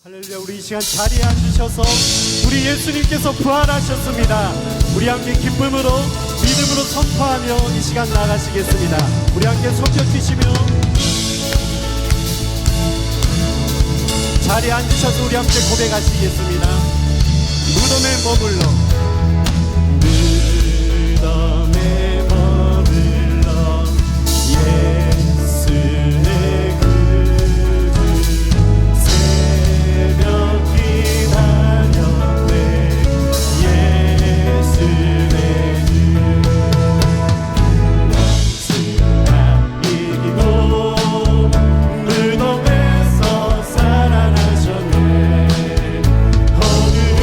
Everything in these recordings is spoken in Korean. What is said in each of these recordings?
할렐루야. 우리 이 시간 자리에 앉으셔서 우리 예수님께서 부활하셨습니다. 우리 함께 기쁨으로 믿음으로 선포하며 이 시간 나가시겠습니다. 우리 함께 손뼉 치시며 자리에 앉으셔서 우리 함께 고백하시겠습니다. 무덤에 머물러 무덤에 머물러 예수 내 구주 새벽 기다렸네 예수 내 주 원수가 이기고 무덤에서 살아나셨네 어둠을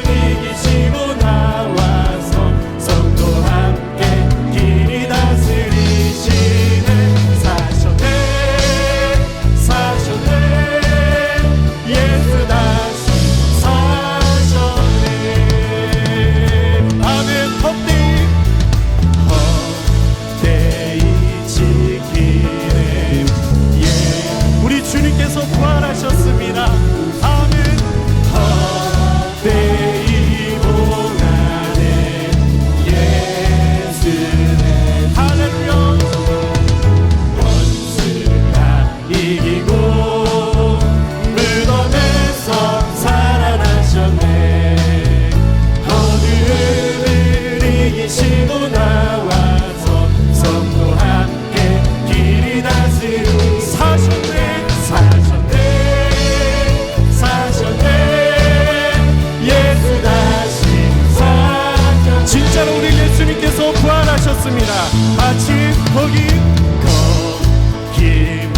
이기시고 나와서 성도 함께 길이 다스리시네 사셨네 예수 다시 사셨네 아멘. 헛되이 지키네 우리 주님께서 부활하셨습니다. 아멘. 헛되이 보나네 예수네 할렐루야. 원수가 이기고 무덤에서 살아나셨네 어둠을 이기시고 나와서 성도 함께 길이 다스리 사셨네 예수 다시 사셨네 진짜로 우리 예수님께서 부활하셨습니다. 같이 거기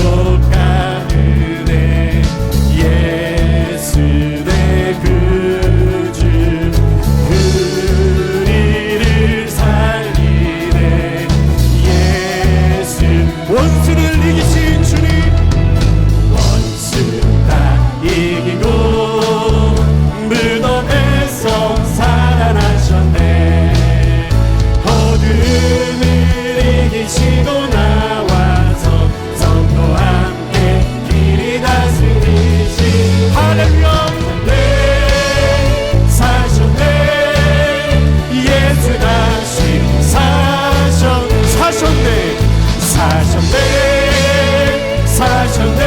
못 가느네 예수 내 구주 우리를 살리네 예수 원수를 이기신 주님 원수가 이기고 무덤에서 살아나셨네 어둠을 이기시고 나와서 성도 함께 길이 다스리신 할렐루야. 사셨네 예수 다시 사셨네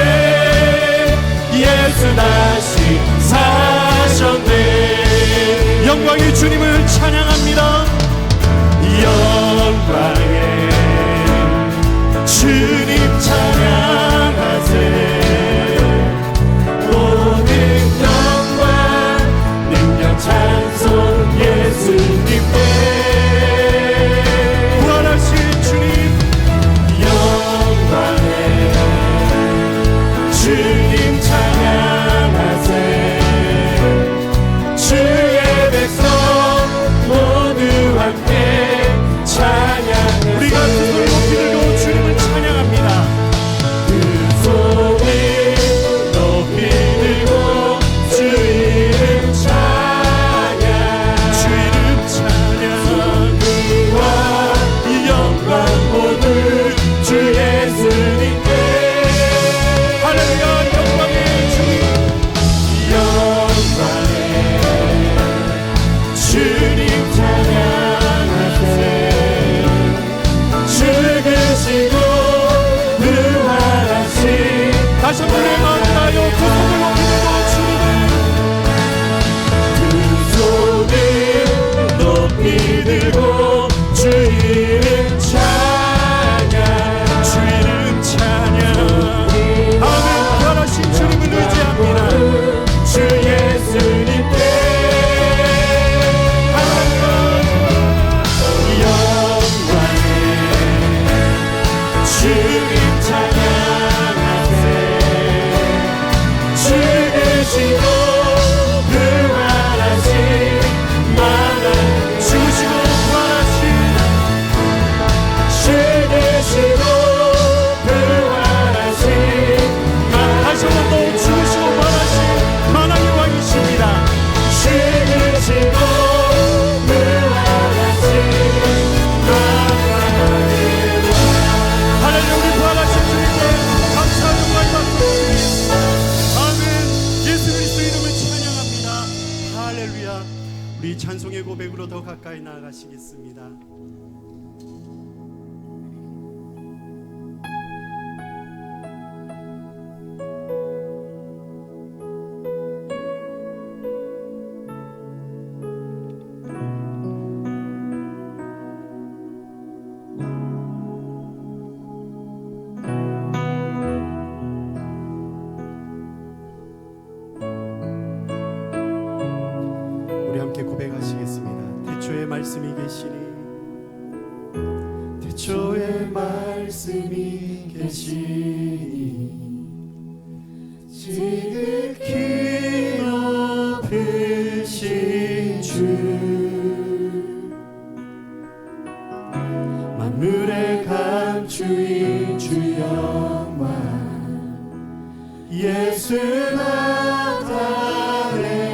예수 다시 사셨네 영광의 주님을 찬양합니다. 영광의 주님 찬양하세 모든 영광 능력 찬송 예수님께 부활하신 주님 영광의 주님 찬양하세 주의 백성 모두 함께 찬양하세 우리가 두 손을 높이 들고 주님을 찬양합니다. 두 손을 높이 들고 주 이름 찬양 주 이름 찬양 그와 영광 모두 주 예수님께 할렐루야. 영광의 주님 영광의 주님 찬양하세 죽으시고 부활하신 다시 한번 우리 마음 다하여 두 손을 높이 들고 주 이름 찬양 주 이름 찬양 아멘. 부활하신 주님을 의지합니다. 주 예수님께 영광의 주님 찬양하세 죽으시고 부활하신 만왕 죽으시고 부활하신 죽으시고 부활하신 다시 한번 또 죽으시고 부활하신 만왕의 왕이십니다. 죽으시고 부활하신 만왕의 왕 할렐루야. 우리 부활하신 주님께 감사 영광 받습니다. 아멘. 우리 찬송의 고백으로 더 가까이 나아가시겠습니다. 고백하시겠습니다. 태초에 말씀이 계시니 태초에 말씀이 계시니 지극히 높으신 주 만물의 감추인 주 영광 예수 나타내셨네.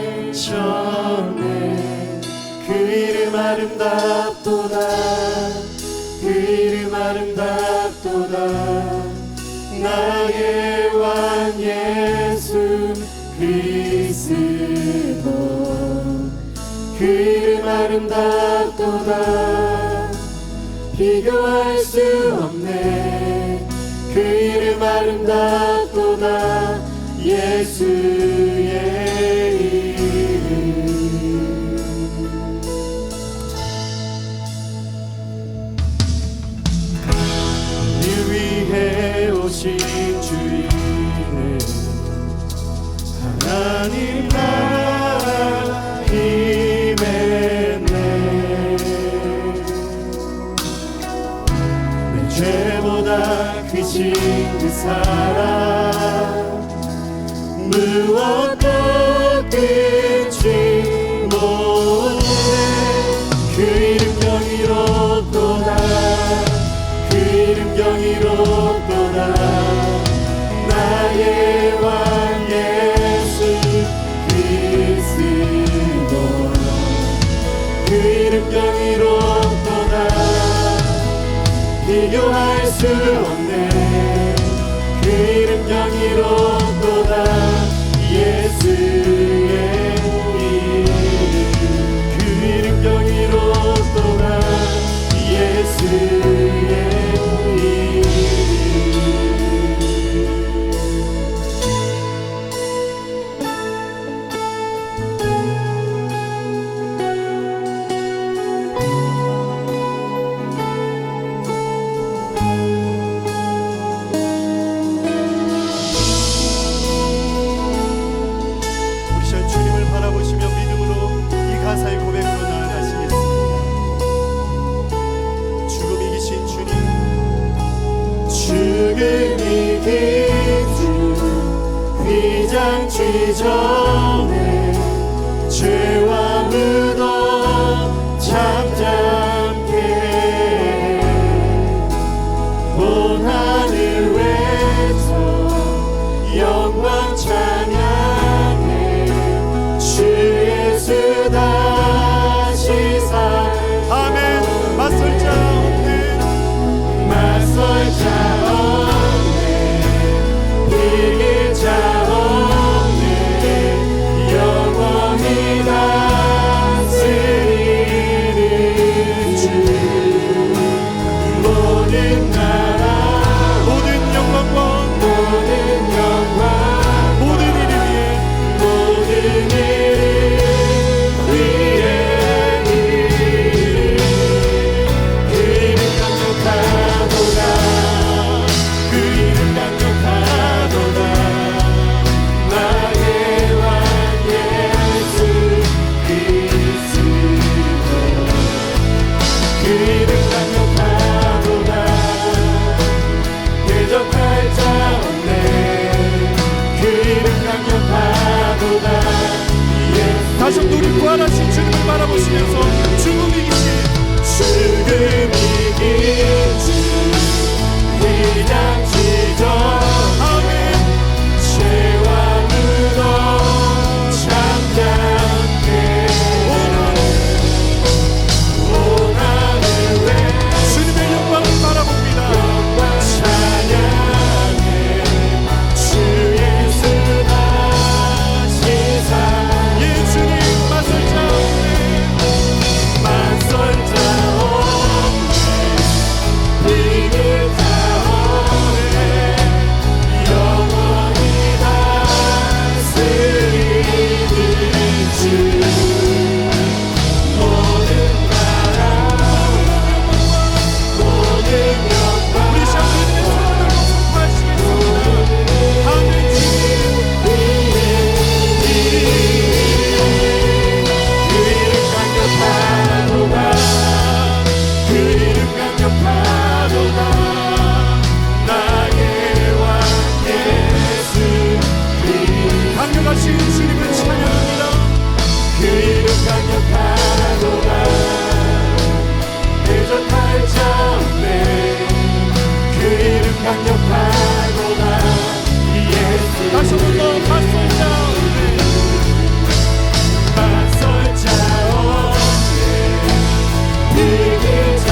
그 이름 아름답도다 그 이름 아름답도다 나의 왕 예수 그리스도 그 이름 아름답도다 비교할 수 없네. 그 이름 아름답도다 예수의 이름. 이 위에 오신 주인은 하나님 나라 임했네. 내 죄보다 크신 그 사랑 무엇도 끊지 못해. 그 이름 경이롭도다 그 이름 경이롭도다 나의 왕 예수 그리스도 그 이름 경이롭도다 비교할 수 없네. 그 이름 경이롭도다 예수의 이름. 그 이름 경이롭도다 예수의 이름. 휘장치 전에 죄와 무덤 잠잠게 온 하늘 외쳐 영광 찬양해 주 예수 다시 살. 아멘. 맞설 자 없네 맞설 자 없네 이길 자 영원히 다 강력하신 주님을 찬양합니다. 그 이름 강력하도다 대적할 자 없네. 그 이름 강력하도다 예수. 다시 한번 더 맞설 자 없네. 맞설 자 없네. 이길 자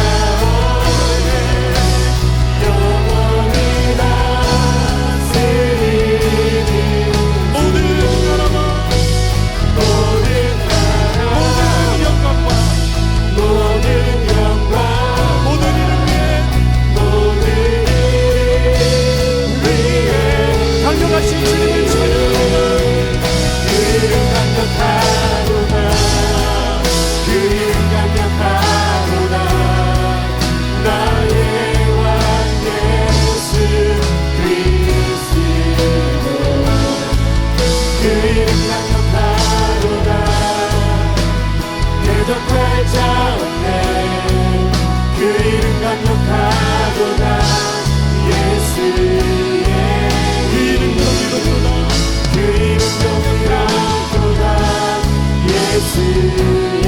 없네. 영원히 다스리니 모든 나라와 모든 영광과 모든 영광 모든 이름 위에 모든 이름 위에 강력하신 주님을 찬양합니다. 그 이름 강력하도다 그 이름 강력하도다 나의 왕 예수 그리스도 그 이름 강력하도다 대적할 자 없네. 그 이름 강력하도다 예수의 그 이름 경이로도다 그 이름 경이로도다 예수의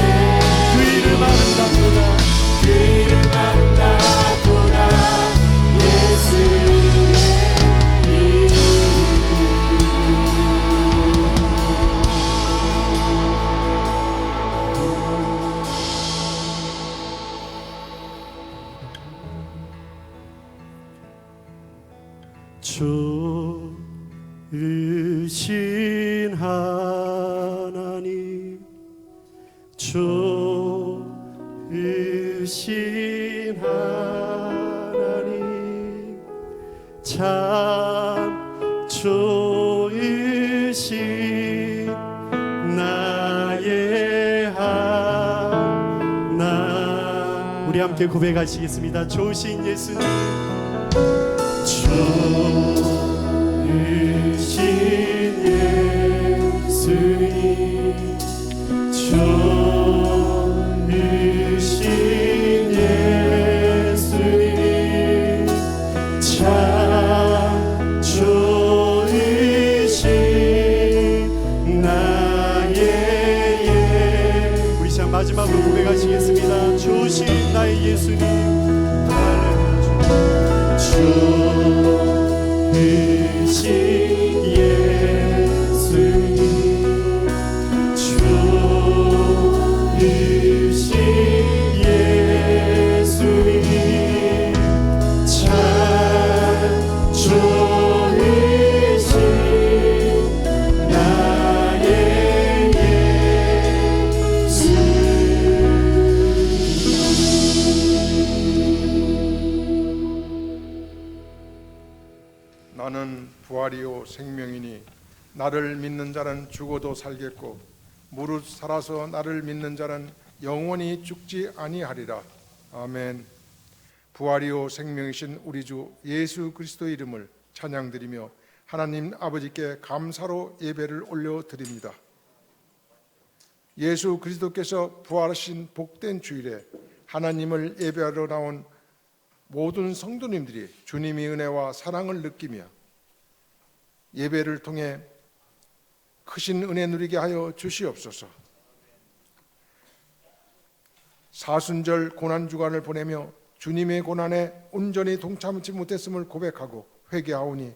그 이름 아름답도다 그 이름 아름답도다 예수의 이름. 좋으신 하나님 좋으신 하나님 참 좋으신 나의 하나님. 우리 함께 고백하시겠습니다. 좋으신 예수님 좋으신 예수님 좋으신 예수님 참 좋으신 나의 우리 시간 마지막으로 고백하시겠습니다. 좋으신 나의 예수님 좋으신 예수님 좋으신 예수님 참 좋으신 나의 예수. 나는 부활이요 생명이니 나를 믿는 자는 죽어도 살겠고 무릇 살아서 나를 믿는 자는 영원히 죽지 아니하리라. 아멘. 부활이요 생명이신 우리 주 예수 그리스도의 이름을 찬양드리며 하나님 아버지께 감사로 예배를 올려드립니다. 예수 그리스도께서 부활하신 복된 주일에 하나님을 예배하러 나온 모든 성도님들이 주님의 은혜와 사랑을 느끼며 예배를 통해 크신 은혜 누리게 하여 주시옵소서. 사순절 고난주간을 보내며 주님의 고난에 온전히 동참하지 못했음을 고백하고 회개하오니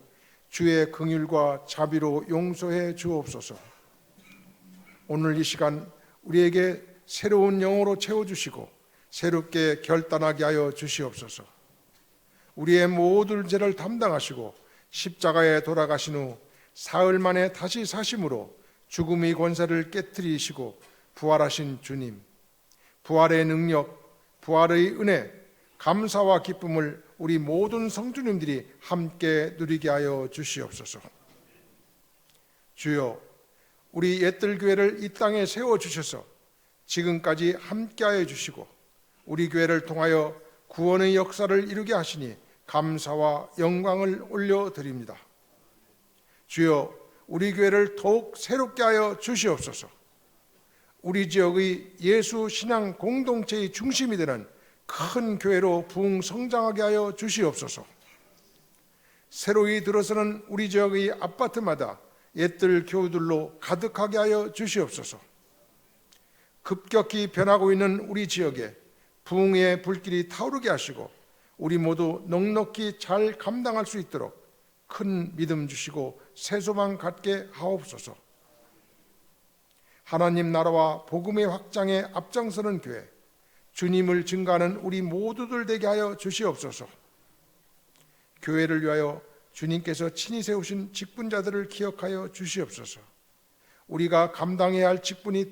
주의 긍휼과 자비로 용서해 주옵소서. 오늘 이 시간 우리에게 새로운 영으로 채워주시고 새롭게 결단하게 하여 주시옵소서. 우리의 모든 죄를 담당하시고 십자가에 돌아가신 후 사흘 만에 다시 사심으로 죽음의 권세를 깨뜨리시고 부활하신 주님, 부활의 능력, 부활의 은혜, 감사와 기쁨을 우리 모든 성도님들이 함께 누리게 하여 주시옵소서. 주여, 우리 옛들 교회를 이 땅에 세워주셔서 지금까지 함께하여 주시고 우리 교회를 통하여 구원의 역사를 이루게 하시니 감사와 영광을 올려드립니다. 주여, 우리 교회를 더욱 새롭게 하여 주시옵소서. 우리 지역의 예수 신앙 공동체의 중심이 되는 큰 교회로 부흥 성장하게 하여 주시옵소서. 새로이 들어서는 우리 지역의 아파트마다 옛들 교우들로 가득하게 하여 주시옵소서. 급격히 변하고 있는 우리 지역에 부흥의 불길이 타오르게 하시고 우리 모두 넉넉히 잘 감당할 수 있도록 큰 믿음 주시고 새 소망 갖게 하옵소서. 하나님 나라와 복음의 확장에 앞장서는 교회, 주님을 증거하는 우리 모두들 되게 하여 주시옵소서. 교회를 위하여 주님께서 친히 세우신 직분자들을 기억하여 주시옵소서. 우리가 감당해야 할 직분이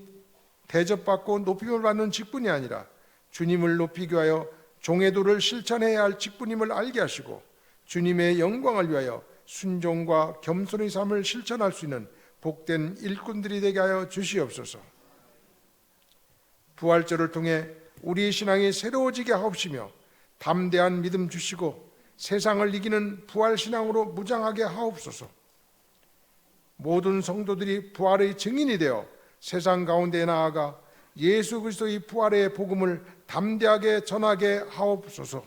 대접받고 높임을 받는 직분이 아니라 주님을 높이기 위하여 종애도를 실천해야 할 직분임을 알게 하시고 주님의 영광을 위하여 순종과 겸손의 삶을 실천할 수 있는 복된 일꾼들이 되게 하여 주시옵소서. 부활절을 통해 우리의 신앙이 새로워지게 하옵시며 담대한 믿음 주시고 세상을 이기는 부활신앙으로 무장하게 하옵소서. 모든 성도들이 부활의 증인이 되어 세상 가운데 나아가 예수 그리스도의 부활의 복음을 담대하게 전하게 하옵소서.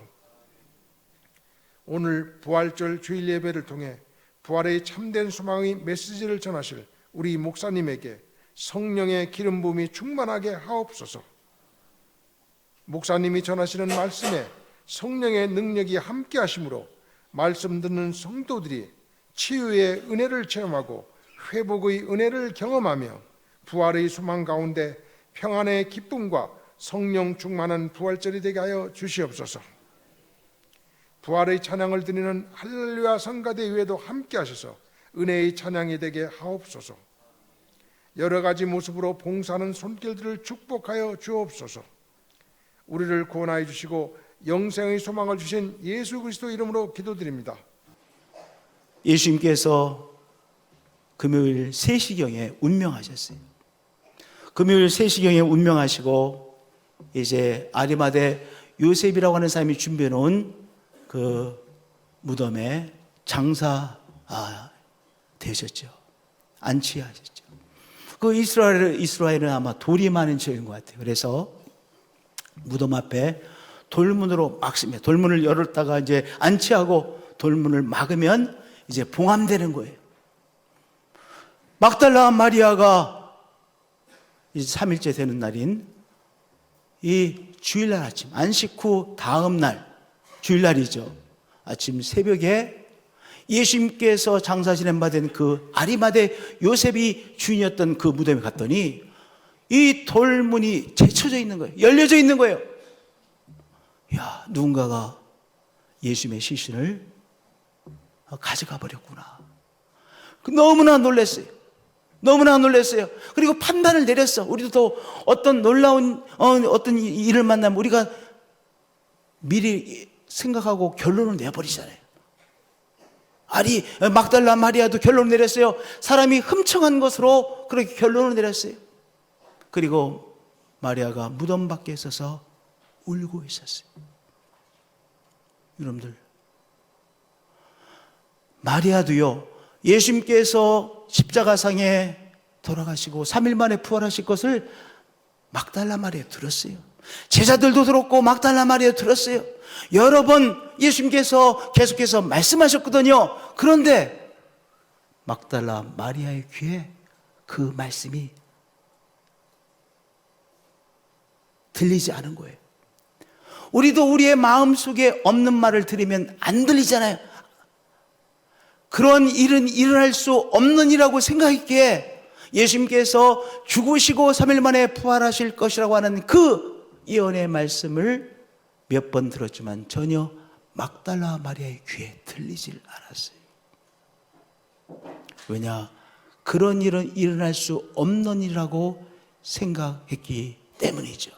오늘 부활절 주일 예배를 통해 부활의 참된 소망의 메시지를 전하실 우리 목사님에게 성령의 기름 부음이 충만하게 하옵소서. 목사님이 전하시는 말씀에 성령의 능력이 함께 하심으로 말씀 듣는 성도들이 치유의 은혜를 체험하고 회복의 은혜를 경험하며 부활의 소망 가운데 평안의 기쁨과 성령 충만한 부활절이 되게 하여 주시옵소서. 부활의 찬양을 드리는 할렐루야 성가대 위에도 함께 하셔서 은혜의 찬양이 되게 하옵소서. 여러 가지 모습으로 봉사하는 손길들을 축복하여 주옵소서. 우리를 구원하여 주시고 영생의 소망을 주신 예수 그리스도 이름으로 기도드립니다. 예수님께서 금요일 3시경에 운명하셨어요. 금요일 3시경에 운명하시고 이제 아리마대 요셉이라고 하는 사람이 준비해 놓은 그 무덤에 장사 되셨죠. 안치하셨죠. 그 이스라엘은 아마 돌이 많은 지역인 것 같아요. 그래서 무덤 앞에 돌문으로 막습니다. 돌문을 열었다가 이제 안치하고 돌문을 막으면 이제 봉함되는 거예요. 막달라 마리아가 이제 3일째 되는 날인 이 주일날 아침, 안식 후 다음 날, 주일날이죠. 아침 새벽에 예수님께서 장사 지낸받은 그 아리마대 요셉이 주인이었던 그 무덤에 갔더니 이 돌문이 제쳐져 있는 거예요. 열려져 있는 거예요. 야, 누군가가 예수님의 시신을 가져가 버렸구나. 너무나 놀랐어요. 너무나 놀랐어요. 그리고 판단을 내렸어. 우리도 또 어떤 놀라운 어떤 일을 만나면 우리가 미리 생각하고 결론을 내버리잖아요. 막달라 마리아도 결론을 내렸어요. 사람이 훔쳐간 것으로 그렇게 결론을 내렸어요. 그리고 마리아가 무덤 밖에 서서 울고 있었어요. 여러분들, 마리아도요, 예수님께서 십자가상에 돌아가시고 3일 만에 부활하실 것을 막달라 마리아 들었어요. 제자들도 들었고 막달라 마리아 들었어요. 여러 번 예수님께서 계속해서 말씀하셨거든요. 그런데 막달라 마리아의 귀에 그 말씀이 들리지 않은 거예요. 우리도 우리의 마음속에 없는 말을 들으면 안 들리잖아요. 그런 일은 일어날 수 없는 일이라고 생각했기에 예수님께서 죽으시고 3일 만에 부활하실 것이라고 하는 그 예언의 말씀을 몇 번 들었지만 전혀 막달라 마리아의 귀에 들리질 않았어요. 왜냐? 그런 일은 일어날 수 없는 일이라고 생각했기 때문이죠.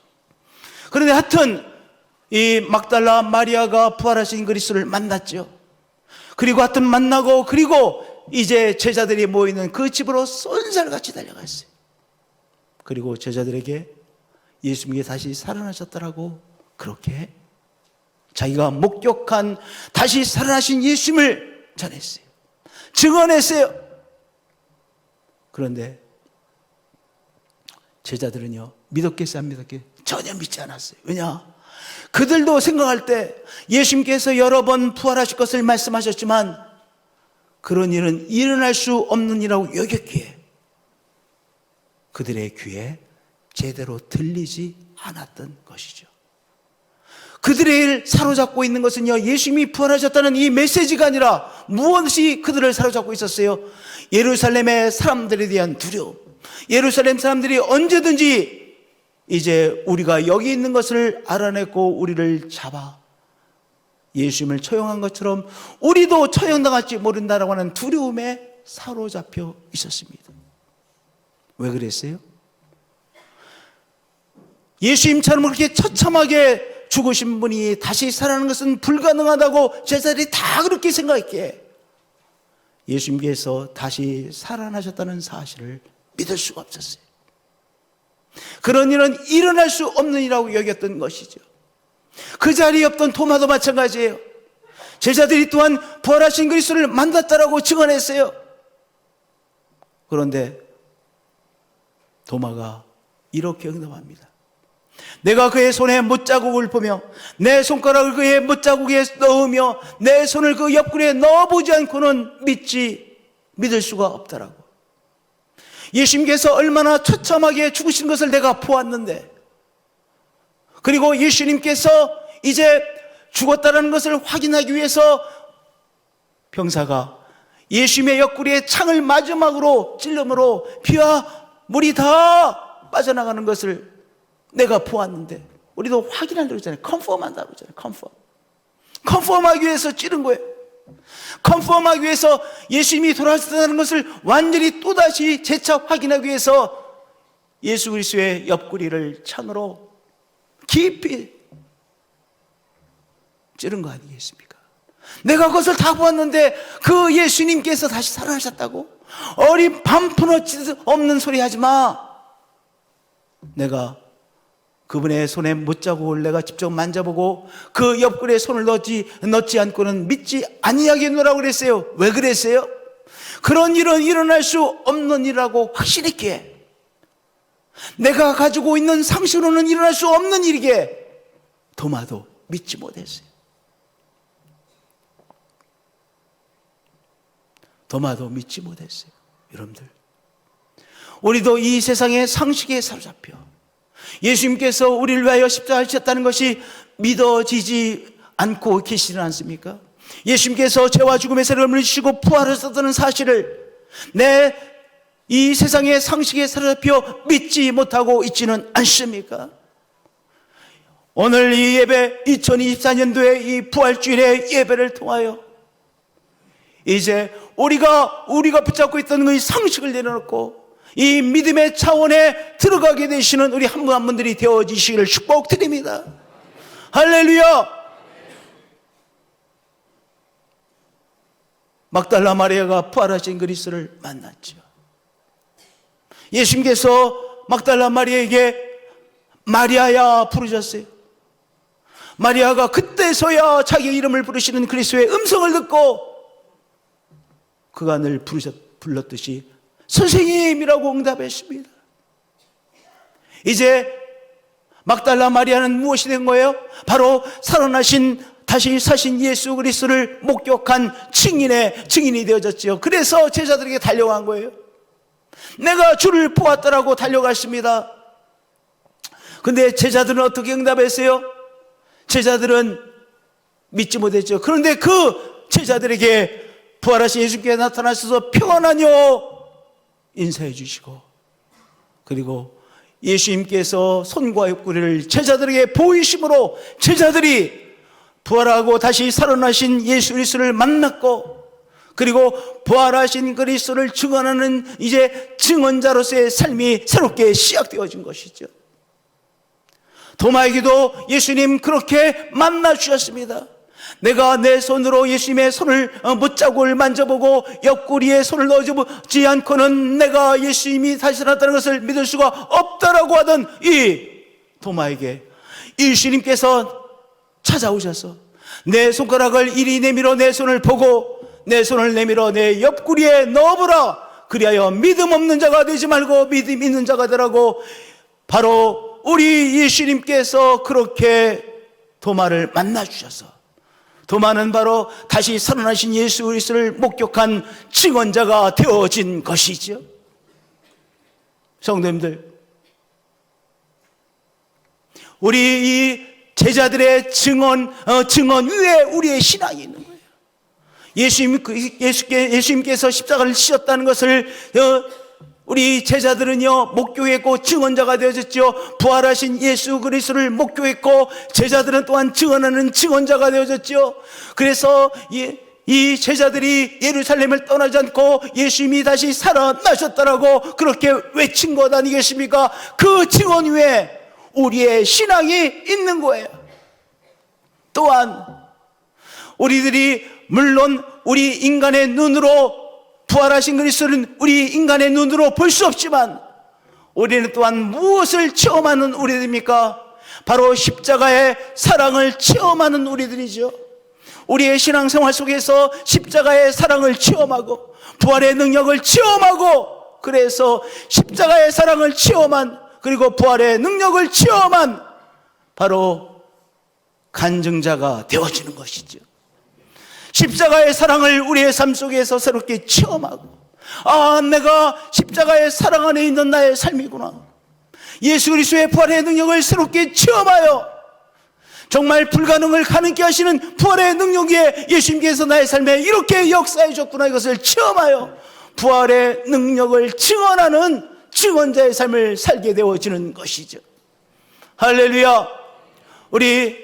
그런데 하여튼 이 막달라 마리아가 부활하신 그리스도를 만났죠. 그리고 하여튼 만나고 그리고 이제 제자들이 모이는 그 집으로 쏜살같이 달려갔어요. 그리고 제자들에게 예수님이 다시 살아나셨다라고 그렇게 자기가 목격한 다시 살아나신 예수님을 전했어요. 증언했어요. 그런데 제자들은요, 믿었겠어요, 안 믿었겠어요? 전혀 믿지 않았어요. 왜냐? 그들도 생각할 때 예수님께서 여러 번 부활하실 것을 말씀하셨지만 그런 일은 일어날 수 없는 일이라고 여겼기에 그들의 귀에 제대로 들리지 않았던 것이죠. 그들의 사로잡고 있는 것은요, 예수님이 부활하셨다는 이 메시지가 아니라 무엇이 그들을 사로잡고 있었어요? 예루살렘의 사람들에 대한 두려움. 예루살렘 사람들이 언제든지 이제 우리가 여기 있는 것을 알아냈고 우리를 잡아 예수님을 처형한 것처럼 우리도 처형당할지 모른다라고 하는 두려움에 사로잡혀 있었습니다. 왜 그랬어요? 예수님처럼 그렇게 처참하게 죽으신 분이 다시 살아나는 것은 불가능하다고 제자들이 다 그렇게 생각했기에 예수님께서 다시 살아나셨다는 사실을 믿을 수가 없었어요. 그런 일은 일어날 수 없는 일이라고 여겼던 것이죠. 그 자리에 없던 도마도 마찬가지예요. 제자들이 또한 부활하신 그리스도를 만났다라고 증언했어요. 그런데 도마가 이렇게 응답합니다. 내가 그의 손에 못자국을 보며 내 손가락을 그의 못자국에 넣으며 내 손을 그 옆구리에 넣어보지 않고는 믿을 수가 없다라고. 예수님께서 얼마나 처참하게 죽으신 것을 내가 보았는데, 그리고 예수님께서 이제 죽었다는 것을 확인하기 위해서 병사가 예수님의 옆구리에 창을 마지막으로 찔름으로 피와 물이 다 빠져나가는 것을 내가 보았는데, 우리도 확인하려고 했잖아요. 컨펌한다고 했잖아요. 컨펌하기 위해서 찌른 거예요. 컨펌하기 위해서 예수님이 돌아가셨다는 것을 완전히 또다시 재차 확인하기 위해서 예수 그리스도의 옆구리를 창으로 깊이 찌른 거 아니겠습니까? 내가 그것을 다 보았는데 그 예수님께서 다시 살아나셨다고? 어린 반푼어치 없는 소리 하지 마. 내가 그분의 손에 못자국을 내가 직접 만져보고 그 옆구리에 손을 넣지 않고는 믿지 아니하겠노라고 그랬어요. 왜 그랬어요? 그런 일은 일어날 수 없는 일이라고 확신했기에, 내가 가지고 있는 상식으로는 일어날 수 없는 일이기에 도마도 믿지 못했어요. 도마도 믿지 못했어요. 여러분들, 우리도 이 세상의 상식에 사로잡혀 예수님께서 우리를 위하여 십자가를 지셨다는 것이 믿어지지 않고 계시지 않습니까? 예수님께서 죄와 죽음의 세력을 지시고 부활하셨다는 사실을 내 이 세상의 상식에 사로잡혀 믿지 못하고 있지는 않습니까? 오늘 이 예배, 2024년도의 이 부활주일의 예배를 통하여 이제 우리가 붙잡고 있던 그 상식을 내려놓고 이 믿음의 차원에 들어가게 되시는 우리 한 분 한 분들이 되어지시기를 축복드립니다. 할렐루야! 막달라 마리아가 부활하신 그리스도를 만났죠. 예수님께서 막달라 마리아에게 마리아야 부르셨어요. 마리아가 그때서야 자기 이름을 부르시는 그리스도의 음성을 듣고 그가 늘 불렀듯이 선생님이라고 응답했습니다. 이제 막달라 마리아는 무엇이 된 거예요? 바로 살아나신 다시 사신 예수 그리스도를 목격한 증인이 되어졌죠. 그래서 제자들에게 달려간 거예요. 내가 주를 보았다라고 달려갔습니다. 근데 제자들은 어떻게 응답했어요? 제자들은 믿지 못했죠. 그런데 그 제자들에게 부활하신 예수님께 나타나셔서 평안하뇨 인사해 주시고, 그리고 예수님께서 손과 옆구리를 제자들에게 보이심으로 제자들이 부활하고 다시 살아나신 예수 그리스도를 만났고, 그리고 부활하신 그리스도를 증언하는 이제 증언자로서의 삶이 새롭게 시작되어진 것이죠. 도마에게도 예수님 그렇게 만나 주셨습니다. 내가 내 손으로 예수님의 손을 못자국을 만져보고 옆구리에 손을 넣어주지 않고는 내가 예수님이 다시 살았다는 것을 믿을 수가 없다라고 하던 이 도마에게 예수님께서 찾아오셔서 내 손가락을 이리 내밀어 내 손을 보고 내 손을 내밀어 내 옆구리에 넣어보라. 그리하여 믿음 없는 자가 되지 말고 믿음 있는 자가 되라고, 바로 우리 예수님께서 그렇게 도마를 만나 주셔서 더 많은 바로 다시 살아나신 예수 그리스도를 목격한 증언자가 되어진 것이죠. 성도님들, 우리 이 제자들의 증언 위에 우리의 신앙이 있는 거예요. 예수님께서 십자가를 지셨다는 것을 우리 제자들은요 목격했고 증언자가 되어졌죠. 부활하신 예수 그리스도를 목격했고 제자들은 또한 증언하는 증언자가 되어졌죠. 그래서 이 제자들이 예루살렘을 떠나지 않고 예수님이 다시 살아나셨다라고 그렇게 외친 것 아니겠습니까? 그 증언 위에 우리의 신앙이 있는 거예요. 또한 우리들이 물론 우리 인간의 눈으로 부활하신 그리스도는 우리 인간의 눈으로 볼 수 없지만 우리는 또한 무엇을 체험하는 우리들입니까? 바로 십자가의 사랑을 체험하는 우리들이죠. 우리의 신앙생활 속에서 십자가의 사랑을 체험하고 부활의 능력을 체험하고, 그래서 십자가의 사랑을 체험한, 그리고 부활의 능력을 체험한 바로 간증자가 되어지는 것이죠. 십자가의 사랑을 우리의 삶 속에서 새롭게 체험하고, 내가 십자가의 사랑 안에 있는 나의 삶이구나, 예수 그리스도의 부활의 능력을 새롭게 체험하여 정말 불가능을 가능케 하시는 부활의 능력에 예수님께서 나의 삶에 이렇게 역사해 줬구나, 이것을 체험하여 부활의 능력을 증언하는 증언자의 삶을 살게 되어지는 것이죠. 할렐루야. 우리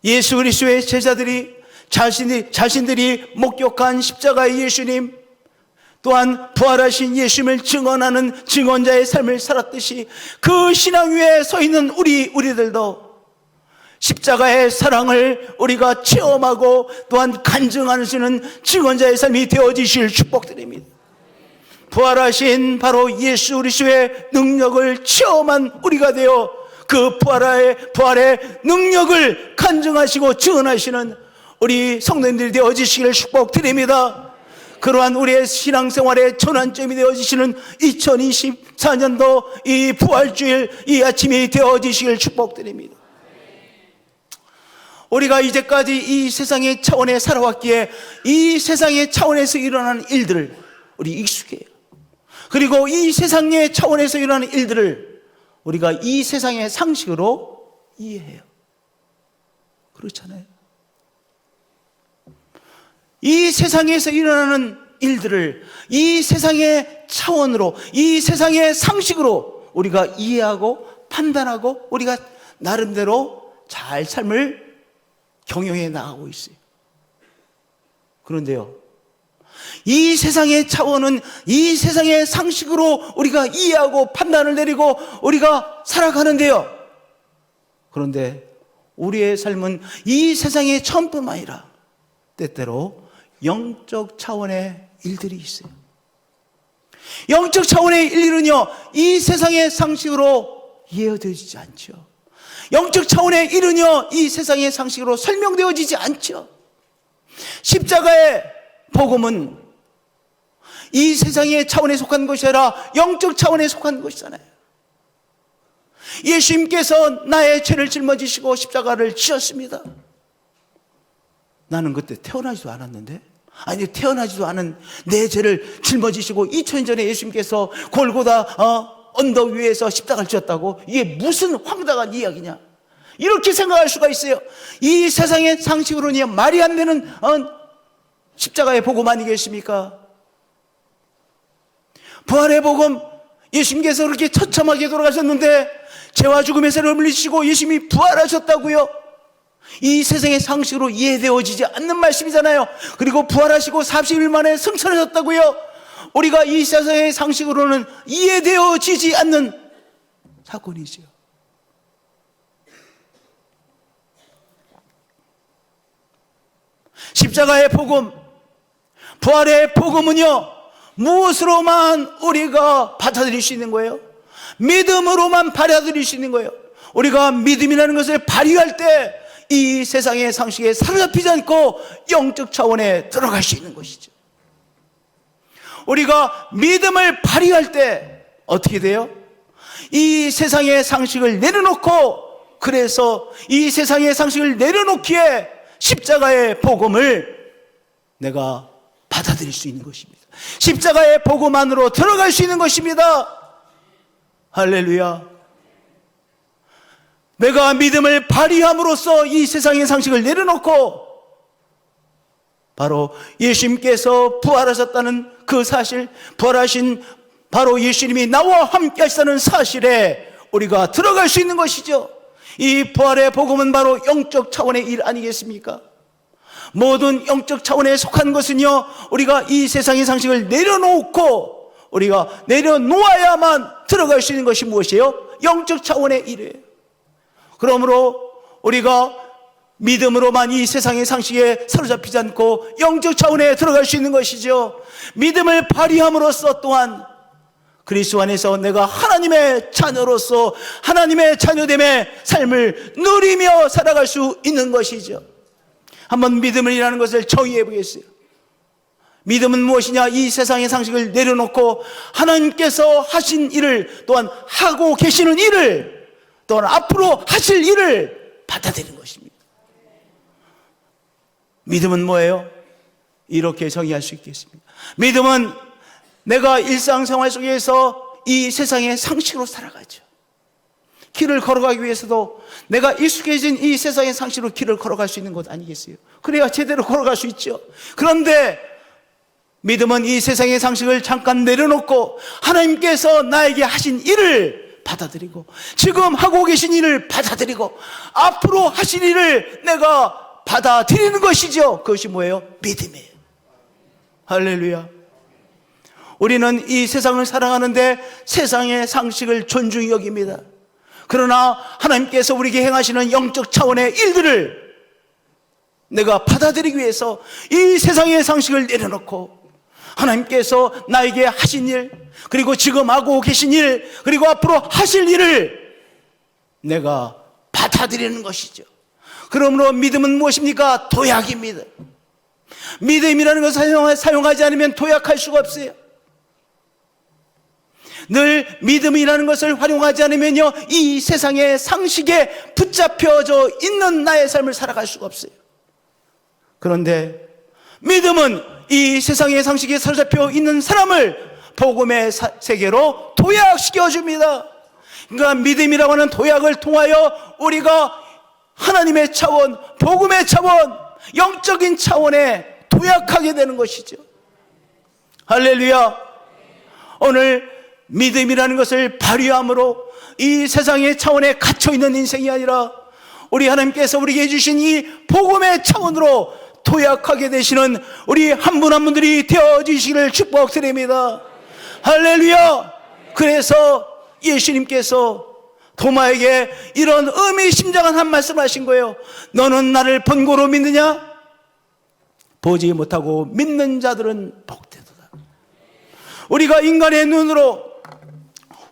예수 그리스도의 제자들이 자신들이 목격한 십자가의 예수님, 또한 부활하신 예수님을 증언하는 증언자의 삶을 살았듯이 그 신앙 위에 서 있는 우리들도 십자가의 사랑을 우리가 체험하고 또한 간증하시는 증언자의 삶이 되어지실 축복드립니다. 부활하신 바로 예수 그리스도의 능력을 체험한 우리가 되어 그 부활의 능력을 간증하시고 증언하시는 우리 성도님들이 되어지시기를 축복드립니다. 그러한 우리의 신앙생활의 전환점이 되어지시는 2024년도 이 부활주일 이 아침이 되어지시기를 축복드립니다. 우리가 이제까지 이 세상의 차원에 살아왔기에 이 세상의 차원에서 일어나는 일들을 우리 익숙해요. 그리고 이 세상의 차원에서 일어나는 일들을 우리가 이 세상의 상식으로 이해해요. 그렇잖아요. 이 세상에서 일어나는 일들을 이 세상의 차원으로, 이 세상의 상식으로 우리가 이해하고 판단하고 우리가 나름대로 잘 삶을 경영해 나가고 있어요. 그런데요, 이 세상의 차원은 이 세상의 상식으로 우리가 이해하고 판단을 내리고 우리가 살아가는데요, 그런데 우리의 삶은 이 세상의 차원뿐만 아니라 때때로 영적 차원의 일들이 있어요. 영적 차원의 일들은요, 이 세상의 상식으로 이해되어지지 않죠. 영적 차원의 일은요, 이 세상의 상식으로 설명되어지지 않죠. 십자가의 복음은 이 세상의 차원에 속한 것이 아니라 영적 차원에 속한 것이잖아요. 예수님께서 나의 죄를 짊어지시고 십자가를 지셨습니다. 나는 그때 태어나지도 않았는데, 아니 태어나지도 않은 내 죄를 짊어지시고 2000년 전에 예수님께서 골고다 언덕 위에서 십자가를 지었다고? 이게 무슨 황당한 이야기냐, 이렇게 생각할 수가 있어요. 이 세상의 상식으로는 말이 안 되는 십자가의 복음 아니겠습니까? 부활의 복음, 예수님께서 그렇게 처참하게 돌아가셨는데 죄와 죽음의 세를 물리시고 예수님이 부활하셨다고요? 이 세상의 상식으로 이해되어지지 않는 말씀이잖아요. 그리고 부활하시고 40일 만에 승천하셨다고요? 우리가 이 세상의 상식으로는 이해되어지지 않는 사건이죠. 십자가의 복음, 부활의 복음은요, 무엇으로만 우리가 받아들일 수 있는 거예요? 믿음으로만 받아들일 수 있는 거예요. 우리가 믿음이라는 것을 발휘할 때 이 세상의 상식에 사로잡히지 않고 영적 차원에 들어갈 수 있는 것이죠. 우리가 믿음을 발휘할 때 어떻게 돼요? 이 세상의 상식을 내려놓고, 그래서 이 세상의 상식을 내려놓기에 십자가의 복음을 내가 받아들일 수 있는 것입니다. 십자가의 복음 안으로 들어갈 수 있는 것입니다. 할렐루야. 내가 믿음을 발휘함으로써 이 세상의 상식을 내려놓고 바로 예수님께서 부활하셨다는 그 사실, 부활하신 바로 예수님이 나와 함께 하시다는 사실에 우리가 들어갈 수 있는 것이죠. 이 부활의 복음은 바로 영적 차원의 일 아니겠습니까? 모든 영적 차원에 속한 것은요, 우리가 이 세상의 상식을 내려놓고 우리가 내려놓아야만 들어갈 수 있는 것이 무엇이에요? 영적 차원의 일이에요. 그러므로 우리가 믿음으로만 이 세상의 상식에 사로잡히지 않고 영적 차원에 들어갈 수 있는 것이죠. 믿음을 발휘함으로써 또한 그리스도 안에서 내가 하나님의 자녀로서 하나님의 자녀됨의 삶을 누리며 살아갈 수 있는 것이죠. 한번 믿음이라는 것을 정의해 보겠어요. 믿음은 무엇이냐? 이 세상의 상식을 내려놓고 하나님께서 하신 일을, 또한 하고 계시는 일을, 또한 앞으로 하실 일을 받아들이는 것입니다. 믿음은 뭐예요? 이렇게 정의할 수 있겠습니다. 믿음은 내가 일상생활 속에서 이 세상의 상식으로 살아가죠. 길을 걸어가기 위해서도 내가 익숙해진 이 세상의 상식으로 길을 걸어갈 수 있는 것 아니겠어요? 그래야 제대로 걸어갈 수 있죠. 그런데 믿음은 이 세상의 상식을 잠깐 내려놓고 하나님께서 나에게 하신 일을 받아들이고, 지금 하고 계신 일을 받아들이고, 앞으로 하신 일을 내가 받아들이는 것이죠. 그것이 뭐예요? 믿음이에요. 할렐루야. 우리는 이 세상을 살아가는데 세상의 상식을 존중히 여깁니다. 그러나 하나님께서 우리에게 행하시는 영적 차원의 일들을 내가 받아들이기 위해서 이 세상의 상식을 내려놓고 하나님께서 나에게 하신 일, 그리고 지금 하고 계신 일, 그리고 앞으로 하실 일을 내가 받아들이는 것이죠. 그러므로 믿음은 무엇입니까? 도약입니다. 믿음이라는 것을 사용하지 않으면 도약할 수가 없어요. 늘 믿음이라는 것을 활용하지 않으면요, 이 세상의 상식에 붙잡혀져 있는 나의 삶을 살아갈 수가 없어요. 그런데 믿음은 이 세상의 상식에 사로잡혀 있는 사람을 복음의 세계로 도약시켜 줍니다. 그러니까 믿음이라고 하는 도약을 통하여 우리가 하나님의 차원, 복음의 차원, 영적인 차원에 도약하게 되는 것이죠. 할렐루야. 오늘 믿음이라는 것을 발휘함으로 이 세상의 차원에 갇혀있는 인생이 아니라 우리 하나님께서 우리에게 주신 이 복음의 차원으로 도약하게 되시는 우리 한 분 한 분들이 되어지시기를 축복드립니다. 할렐루야. 그래서 예수님께서 도마에게 이런 의미심장한 한 말씀을 하신 거예요. 너는 나를 본고로 믿느냐? 보지 못하고 믿는 자들은 복되도다. 우리가 인간의 눈으로,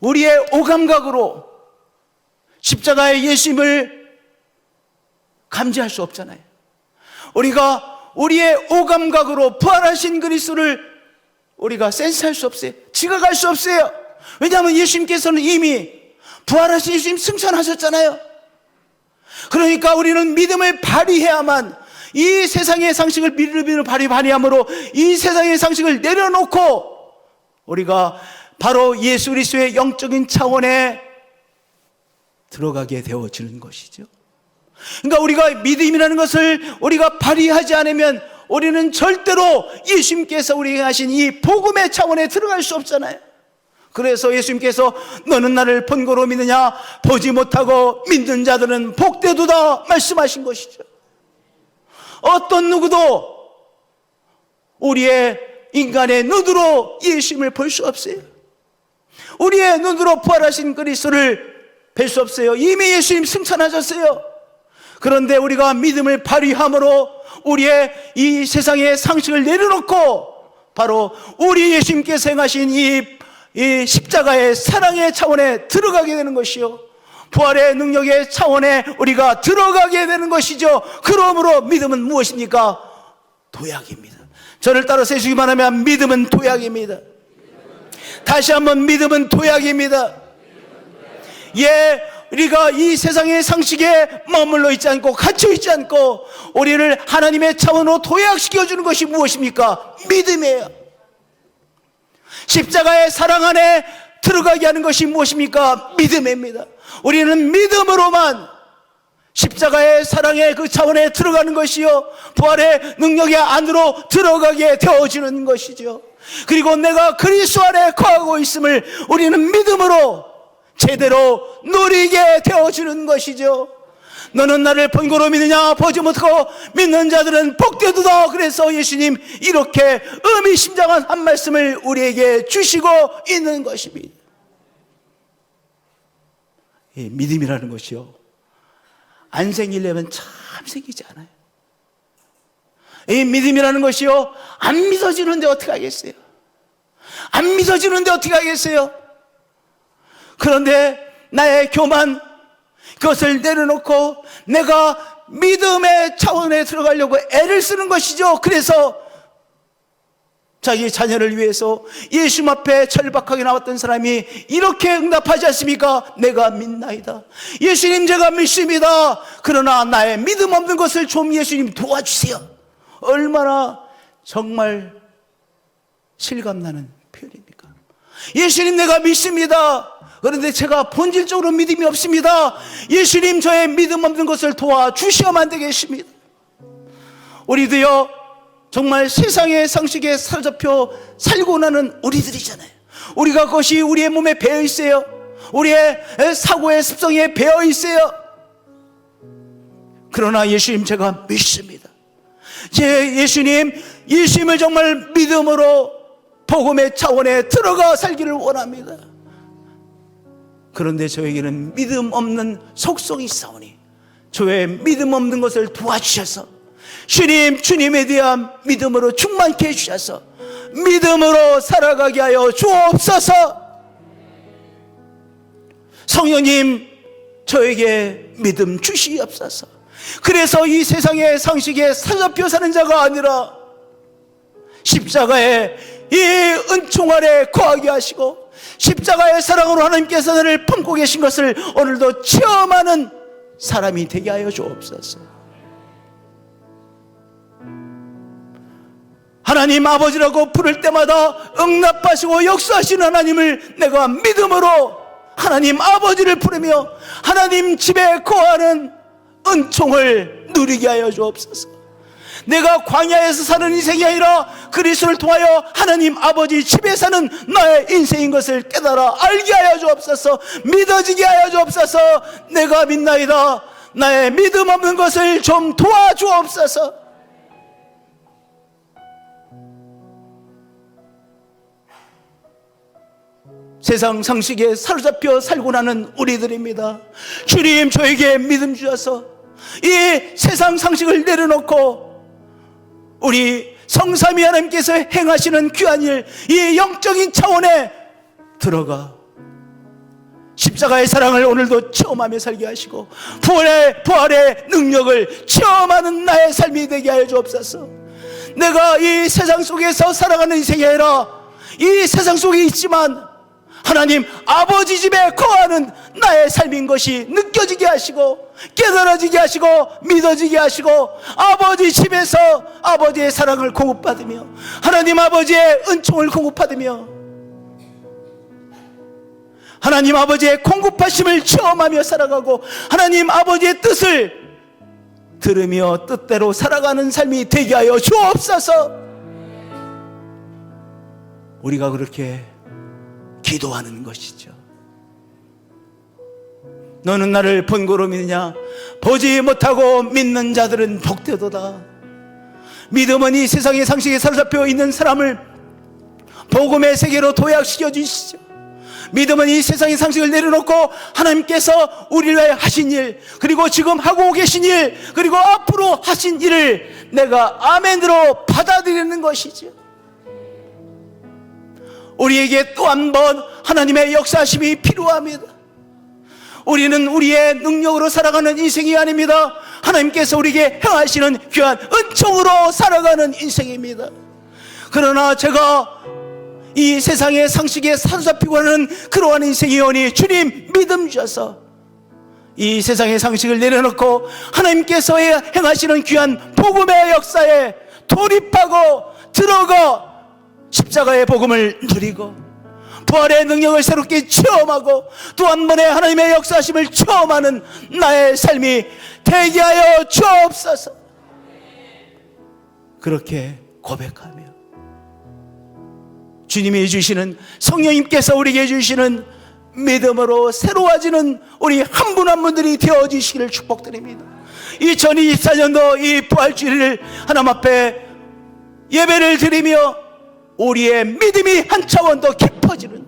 우리의 오감각으로 십자가의 예수님을 감지할 수 없잖아요. 우리가 우리의 오감각으로 부활하신 그리스도를 우리가 센스할 수 없어요. 지각할 수 없어요. 왜냐하면 예수님께서는 이미 부활하신 예수님 승천하셨잖아요. 그러니까 우리는 믿음을 발휘해야만 이 세상의 상식을 믿음으로 발휘함으로 이 세상의 상식을 내려놓고 우리가 바로 예수 그리스도의 영적인 차원에 들어가게 되어지는 것이죠. 그러니까 우리가 믿음이라는 것을 우리가 발휘하지 않으면 우리는 절대로 예수님께서 우리에게 하신 이 복음의 차원에 들어갈 수 없잖아요. 그래서 예수님께서 너는 나를 본고로 믿느냐? 보지 못하고 믿는 자들은 복되도다 말씀하신 것이죠. 어떤 누구도 우리의 인간의 눈으로 예수님을 볼 수 없어요. 우리의 눈으로 부활하신 그리스도를 뵐 수 없어요. 이미 예수님 승천하셨어요. 그런데 우리가 믿음을 발휘함으로 우리의 이 세상의 상식을 내려놓고 바로 우리 예수님께서 행하신 이 십자가의 사랑의 차원에 들어가게 되는 것이요, 부활의 능력의 차원에 우리가 들어가게 되는 것이죠. 그러므로 믿음은 무엇입니까? 도약입니다. 저를 따라서 해주기만 하면 믿음은 도약입니다. 다시 한번 믿음은 도약입니다. 예, 우리가 이 세상의 상식에 머물러 있지 않고 갇혀 있지 않고 우리를 하나님의 차원으로 도약시켜주는 것이 무엇입니까? 믿음이에요. 십자가의 사랑 안에 들어가게 하는 것이 무엇입니까? 믿음입니다. 우리는 믿음으로만 십자가의 사랑의 그 차원에 들어가는 것이요, 부활의 능력의 안으로 들어가게 되어지는 것이죠. 그리고 내가 그리스도 안에 거하고 있음을 우리는 믿음으로 제대로 누리게 되어지는 것이죠. 너는 나를 본고로 믿느냐? 보지 못하고 믿는 자들은 복되도다. 그래서 예수님 이렇게 의미심장한 한 말씀을 우리에게 주시고 있는 것입니다. 이 믿음이라는 것이요, 안 생기려면 참 생기지 않아요. 이 믿음이라는 것이요, 안 믿어지는데 어떻게 하겠어요? 안 믿어지는데 어떻게 하겠어요? 그런데 나의 교만, 그것을 내려놓고 내가 믿음의 차원에 들어가려고 애를 쓰는 것이죠. 그래서 자기 자녀를 위해서 예수님 앞에 절박하게 나왔던 사람이 이렇게 응답하지 않습니까? 내가 믿나이다. 예수님, 제가 믿습니다. 그러나 나의 믿음 없는 것을 좀 예수님 도와주세요. 얼마나 정말 실감나는 표현입니까? 예수님, 내가 믿습니다. 그런데 제가 본질적으로 믿음이 없습니다. 예수님, 저의 믿음 없는 것을 도와주시어만 되겠습니다. 우리도요, 정말 세상의 상식에 사로잡혀 살고 나는 우리들이잖아요. 우리가 그것이 우리의 몸에 배어 있어요. 우리의 사고의 습성에 배어 있어요. 그러나 예수님, 제가 믿습니다. 예수님을 정말 믿음으로 복음의 차원에 들어가 살기를 원합니다. 그런데 저에게는 믿음 없는 속성이 있사오니 저의 믿음 없는 것을 도와주셔서 주님에 대한 믿음으로 충만케 해주셔서 믿음으로 살아가게 하여 주옵소서. 성령님, 저에게 믿음 주시옵소서. 그래서 이 세상의 상식에 사로잡혀 사는 자가 아니라 십자가의 이 은총 아래 거하게 하시고 십자가의 사랑으로 하나님께서 나를 품고 계신 것을 오늘도 체험하는 사람이 되게 하여 주옵소서. 하나님 아버지라고 부를 때마다 응답하시고 역사하시는 하나님을 내가 믿음으로 하나님 아버지를 부르며 하나님 집에 거하는 은총을 누리게 하여 주옵소서. 내가 광야에서 사는 인생이 아니라 그리스도를 통하여 하나님 아버지 집에 사는 나의 인생인 것을 깨달아 알게 하여 주옵소서. 믿어지게 하여 주옵소서. 내가 믿나이다. 나의 믿음 없는 것을 좀 도와주옵소서. 세상 상식에 사로잡혀 살고 나는 우리들입니다. 주님, 저에게 믿음 주셔서 이 세상 상식을 내려놓고 우리 성삼위 하나님께서 행하시는 귀한 일, 이 영적인 차원에 들어가 십자가의 사랑을 오늘도 체험하며 살게 하시고 부활의 능력을 체험하는 나의 삶이 되게 하여 주옵소서. 내가 이 세상 속에서 살아가는 인생이 아니라 이 세상 속에 있지만 하나님 아버지 집에 거하는 나의 삶인 것이 느껴지게 하시고 깨달아지게 하시고 믿어지게 하시고 아버지 집에서 아버지의 사랑을 공급받으며 하나님 아버지의 은총을 공급받으며 하나님 아버지의 공급하심을 체험하며 살아가고 하나님 아버지의 뜻을 들으며 뜻대로 살아가는 삶이 되게 하여 주옵소서. 우리가 그렇게 기도하는 것이죠. 너는 나를 본고로 믿느냐? 보지 못하고 믿는 자들은 복되도다. 믿음은 이 세상의 상식에 사로잡혀 있는 사람을 복음의 세계로 도약시켜 주시죠. 믿음은 이 세상의 상식을 내려놓고 하나님께서 우리를 위해 하신 일, 그리고 지금 하고 계신 일, 그리고 앞으로 하신 일을 내가 아멘으로 받아들이는 것이죠. 우리에게 또 한 번 하나님의 역사심이 필요합니다. 우리는 우리의 능력으로 살아가는 인생이 아닙니다. 하나님께서 우리에게 행하시는 귀한 은총으로 살아가는 인생입니다. 그러나 제가 이 세상의 상식에 사로잡히고 하는 그러한 인생이오니 주님 믿음 주셔서 이 세상의 상식을 내려놓고 하나님께서 행하시는 귀한 복음의 역사에 돌입하고 들어가 십자가의 복음을 누리고 부활의 능력을 새롭게 체험하고 또 한 번의 하나님의 역사심을 체험하는 나의 삶이 되게 하여 주옵소서. 그렇게 고백하며 주님이 주시는, 성령님께서 우리에게 주시는 믿음으로 새로워지는 우리 한 분 한 분들이 되어주시기를 축복드립니다. 2024년도 이 부활주일을 하나님 앞에 예배를 드리며 우리의 믿음이 한 차원 더 깊어지는,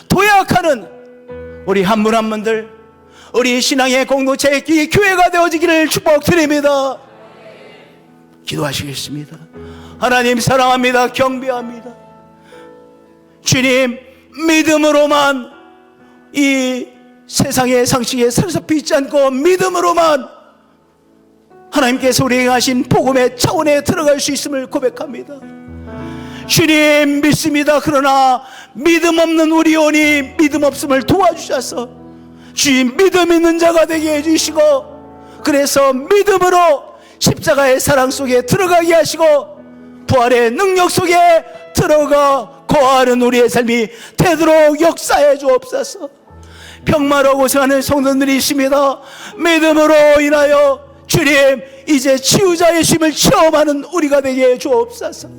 도약하는 우리 한 분 한 분들, 우리 신앙의 공동체, 이 교회가 되어지기를 축복드립니다. 기도하시겠습니다. 하나님 사랑합니다. 경배합니다. 주님, 믿음으로만 이 세상의 상식에 사로잡혀 있지 않고 믿음으로만 하나님께서 우리에게 하신 복음의 차원에 들어갈 수 있음을 고백합니다. 주님, 믿습니다. 그러나 믿음 없는 우리 영혼이 믿음 없음을 도와주셔서 주님, 믿음 있는 자가 되게 해주시고, 그래서 믿음으로 십자가의 사랑 속에 들어가게 하시고 부활의 능력 속에 들어가 거하는 우리의 삶이 되도록 역사해 주옵소서. 병마로 고생하는 성도들이 있습니다. 믿음으로 인하여 주님, 이제 치유자의 쉼을 체험하는 우리가 되게 해 주옵소서.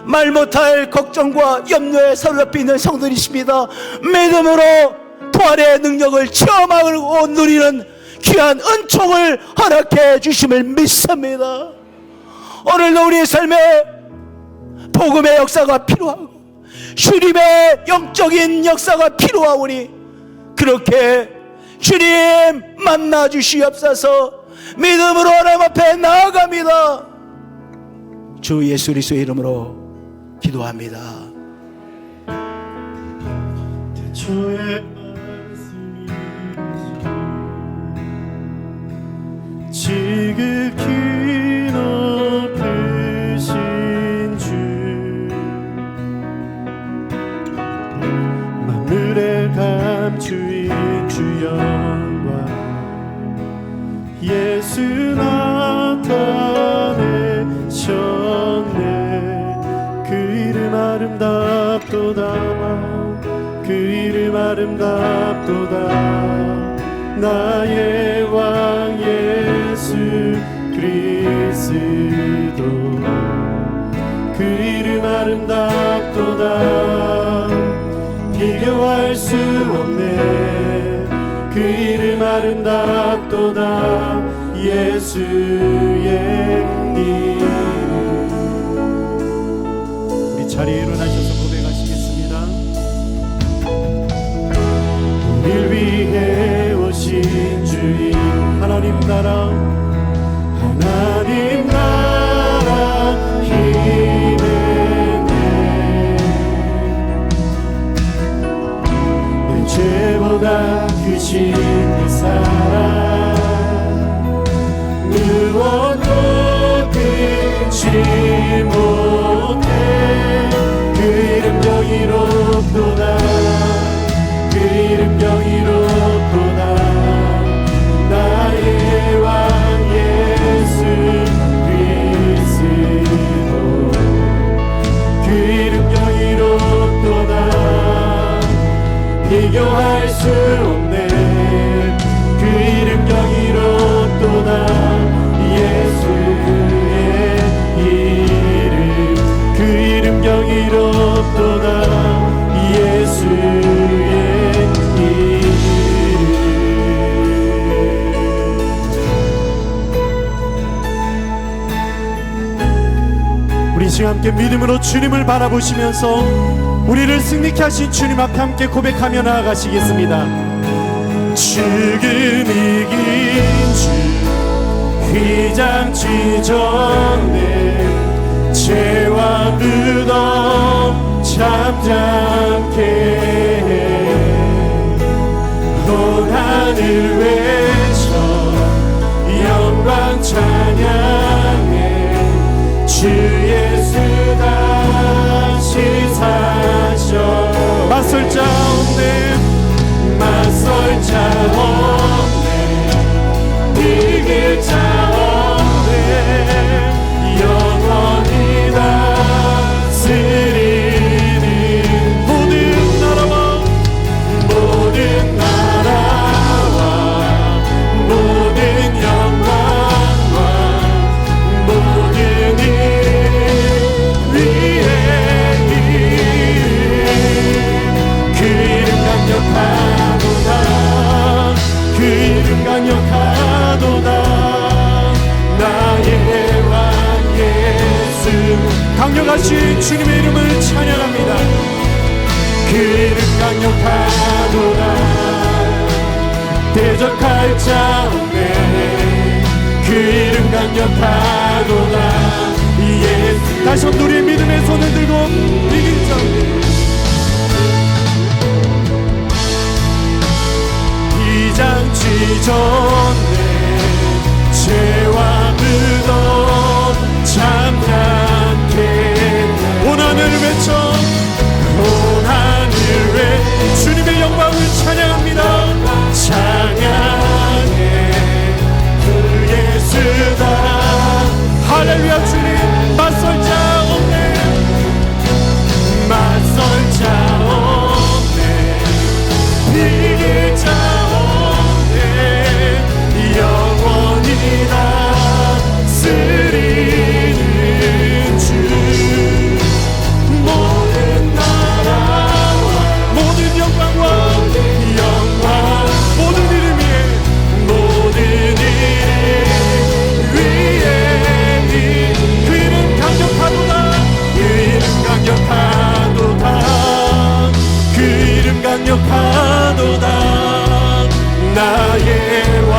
말 못할 걱정과 염려에 사로잡혀 있는 성도들이 있습니다. 믿음으로 부활의 능력을 체험하고 누리는 귀한 은총을 허락해 주심을 믿습니다. 오늘도 우리의 삶에 복음의 역사가 필요하고 주님의 영적인 역사가 필요하오니 그렇게 주님 만나 주시옵소서. 믿음으로 하나님 앞에 나아갑니다. 주 예수 그리스도의 이름으로 기도합니다. 주의 말씀이 지극히 높으신 주, 만물을 감추인 주 영광, 예수 나타내셨네. 그 이름 아름답도다, 그 이름 아름답도다. 나의 왕 예수 그리스도, 그 이름 아름답도다. 비교할 수 없네. 그 이름 아름답도다. 예수의 이름. 우리 자리에 일어나셔서 고백하시겠습니다. 우리를 위해 오신 주인 하나님 나라, 하나님 나라 힘내네. 내 죄보다 크신 그 사랑, 무엇도 끊지 못해. 그 이름 경이롭도다, 그 이름 경이롭도다. 나의 왕 예수 그리스도, 그 이름 경이롭도다. 비교할 수 없네. 그 이름 경이롭도다. 예수의 이름, 그 이름 경이롭도다. 예수의 이름. 우리 지금 함께 믿음으로 주님을 바라보시면서 우리를 승리케 하신 주님 앞에 함께 고백하며 나아가시겠습니다. 죽음 이긴 주, 휘장치 전에 죄와 무덤 잠잠케 해. 온 하늘 외쳐 영광 찬양해. 주 예수 다시 사셔. 맞설 자 없네, 맞설 자 없네. 비길 자 없네. 영원히 다스리는 모든 나라와 모든 영광과 모든 일 위에 그 이름 강력하도다. 그 이름 강력하도다. 나의 왕 예수. 강력하신 주님의 이름을 찬양합니다. 그 이름 강력하도다. 대적할 자 없네. 그 이름 강력하도다. 예수. 다시 한번 우리의 믿음의 손을 들고 이길 자 없네. 이장치 전에 죄와 무덤 참담케 온 하늘을 외쳐 온 하늘 외 주님의 영광을 찬양합니다. 찬양해 그 예수다. 할렐루야. 주님 맞설 자 없네. 맞설 자 없네. 비길 자 없네. 영원히 다스리는 주. 모든 나라와 모든 영광과 영광 모든 이름 위에 모든 이름 위에 그 이름 강력하도다. 그 이름 강력하도다. 그 이름 강력하도다. 나의 왕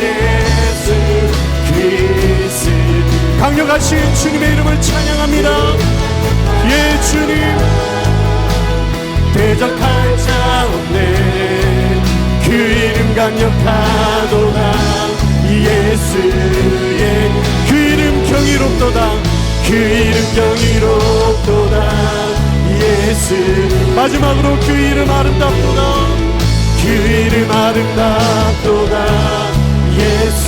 예수 그리스도. 강력하신 주님의 이름을 찬양합니다. 예 주님. 대적할 자 없네. 그 이름 강력하도다. 예수의 그 이름 경이롭도다. 그 이름 경이롭도다. 예수. 마지막으로 그 이름 아름답도다. 그 이름 아름답도다. 예수.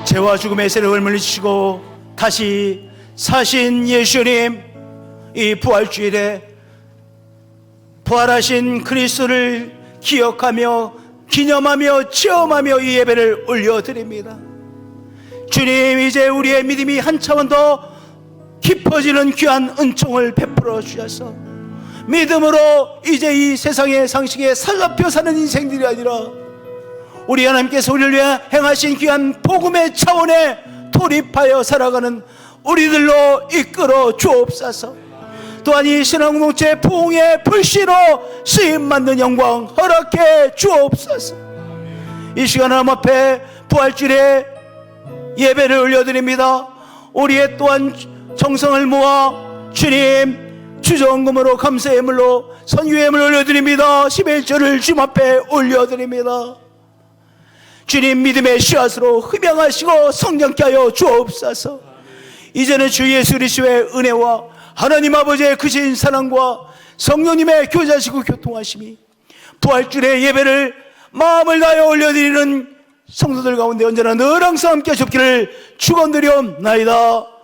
죄와 죽음의 세력을 물리치고 다시 사신 예수님, 이 부활주일에 부활하신 그리스도를 기억하며 기념하며 체험하며 이 예배를 올려드립니다. 주님, 이제 우리의 믿음이 한 차원 더 깊어지는 귀한 은총을 베풀어 주셔서 믿음으로 이제 이 세상의 상식에 살갑혀 사는 인생들이 아니라 우리 하나님께서 우리를 위해 행하신 귀한 복음의 차원에 돌입하여 살아가는 우리들로 이끌어 주옵소서. 또한 이 신앙공동체 부흥의 불씨로 쓰임받는 영광 허락해 주옵소서. 이 시간 하나님 앞에 부활주일에 예배를 올려드립니다. 우리의 또한 정성을 모아 주님 주정금으로 감사의 예물로 선교의 예물을 올려드립니다. 11절을 주님 앞에 올려드립니다. 주님 믿음의 씨앗으로 흠양하시고 성장케 하여 주옵소서. 이제는 주 예수 그리스도의 은혜와 하나님 아버지의 크신 사랑과 성령님의 교제하시고 교통하심이 부활주일의 예배를 마음을 다하여 올려드리는 성도들 가운데 언제나 늘 항상 함께 하시기를 축원드리옵나이다.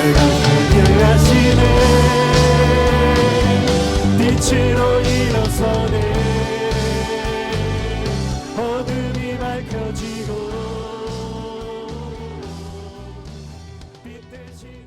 하시네 빛으로 일어서네 어둠이 밝혀지고 빛 대신